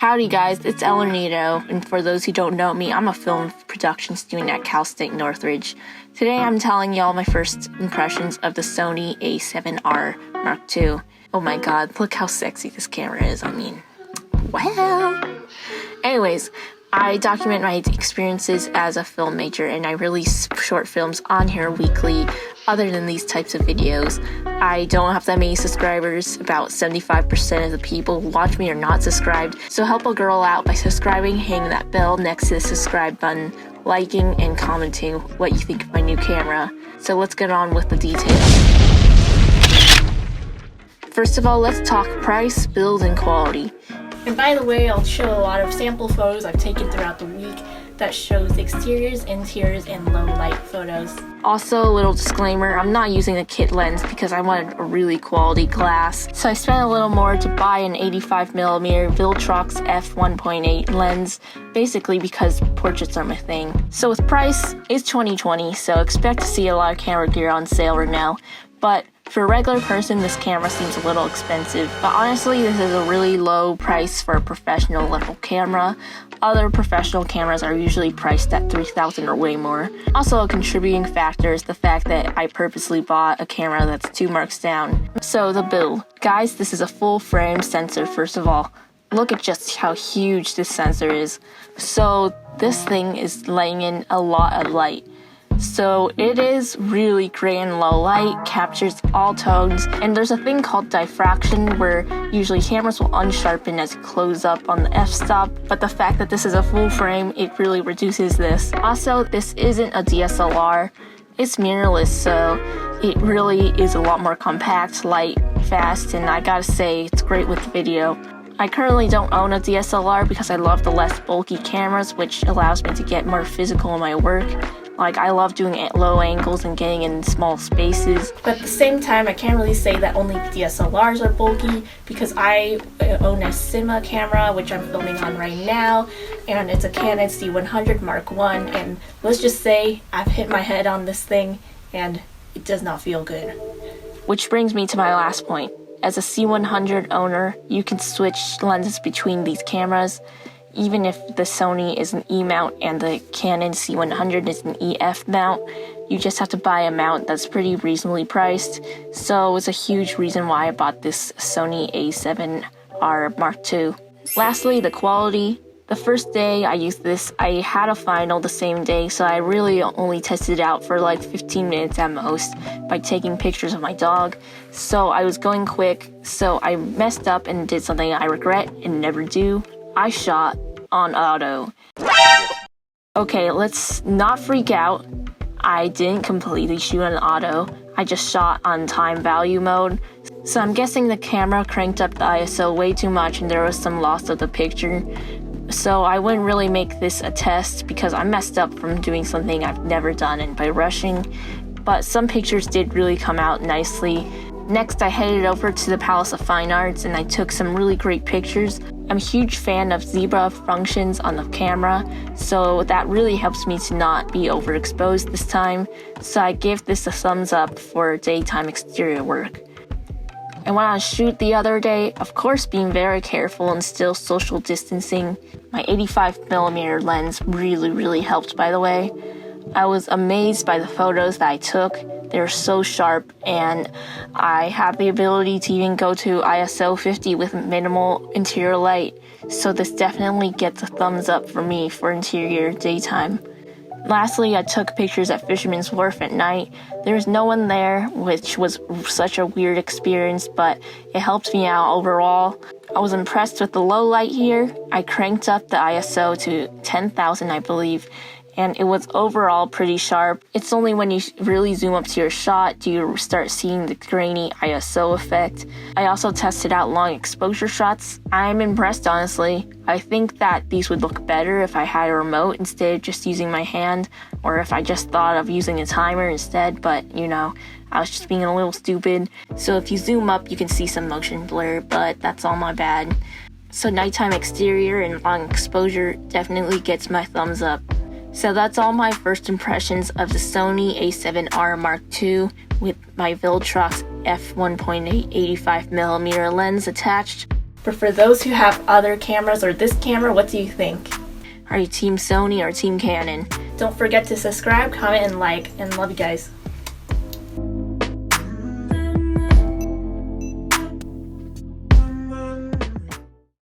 Howdy guys, it's Elenito, and for those who don't know me, I'm a film production student at Cal State Northridge. Today I'm telling y'all my first impressions of the Sony A7R Mark II. Oh my god, look how sexy this camera is, wow! Anyways, I document my experiences as a filmmaker and I release short films on here weekly. Other than these types of videos, I don't have that many subscribers. About 75% of the people who watch me are not subscribed. So help a girl out by subscribing, hitting that bell next to the subscribe button, liking, and commenting what you think of my new camera. So let's get on with the details. First of all, let's talk price, build, and quality. And by the way, I'll show a lot of sample photos I've taken throughout the week that shows exteriors, interiors, and low light photos. Also, a little disclaimer, I'm not using a kit lens because I wanted a really quality glass. So I spent a little more to buy an 85mm Viltrox f1.8 lens, basically because portraits are my thing. So with price, it's 2020, so expect to see a lot of camera gear on sale right now. But for a regular person, this camera seems a little expensive, but honestly, this is a really low price for a professional level camera. Other professional cameras are usually priced at $3,000 or way more. Also, a contributing factor is the fact that I purposely bought a camera that's 2 marks down. So the build. Guys, this is a full frame sensor first of all. Look at just how huge this sensor is. So this thing is letting in a lot of light. So it is really great in low light, captures all tones, and there's a thing called diffraction where usually cameras will unsharpen as you close up on the f-stop, but the fact that this is a full frame, it really reduces this. Also, this isn't a DSLR, it's mirrorless, so it really is a lot more compact, light, fast, and I gotta say, it's great with video. I currently don't own a DSLR because I love the less bulky cameras, which allows me to get more physical in my work. Like, I love doing it at low angles and getting in small spaces. But at the same time, I can't really say that only DSLRs are bulky because I own a cinema camera, which I'm filming on right now, and it's a Canon C100 Mark I, and let's just say I've hit my head on this thing and it does not feel good. Which brings me to my last point. As a C100 owner, you can switch lenses between these cameras. Even if the Sony is an E mount and the Canon C100 is an EF mount, you just have to buy a mount that's pretty reasonably priced. So it's a huge reason why I bought this Sony A7R Mark II. Lastly, the quality. The first day I used this, I had a final the same day, so I really only tested it out for like 15 minutes at most by taking pictures of my dog. So I was going quick, so I messed up and did something I regret and never do. I shot on auto. Okay, let's not freak out. I didn't completely shoot on auto. I just shot on time value mode. So I'm guessing the camera cranked up the ISO way too much and there was some loss of the picture. So I wouldn't really make this a test because I messed up from doing something I've never done and by rushing. But some pictures did really come out nicely. Next, I headed over to the Palace of Fine Arts and I took some really great pictures. I'm a huge fan of zebra functions on the camera, so that really helps me to not be overexposed this time. So I give this a thumbs up for daytime exterior work. I went on a shoot the other day, of course being very careful and still social distancing. My 85mm lens really helped, by the way. I was amazed by the photos that I took. They're so sharp, and I have the ability to even go to ISO 50 with minimal interior light, so this definitely gets a thumbs up for me for interior daytime. Lastly, I took pictures at Fisherman's Wharf at night. There was no one there, which was such a weird experience, but it helped me out overall. I was impressed with the low light here. I cranked up the ISO to 10,000, I believe, and it was overall pretty sharp. It's only when you really zoom up to your shot do you start seeing the grainy ISO effect. I also tested out long exposure shots. I'm impressed, honestly. I think that these would look better if I had a remote instead of just using my hand, or if I just thought of using a timer instead, but I was just being a little stupid. So if you zoom up, you can see some motion blur, but that's all my bad. So nighttime exterior and long exposure definitely gets my thumbs up. So that's all my first impressions of the Sony A7R Mark II with my Viltrox f1.8 85mm lens attached. But for those who have other cameras or this camera, what do you think? Are you Team Sony or Team Canon? Don't forget to subscribe, comment, and like, and love you guys.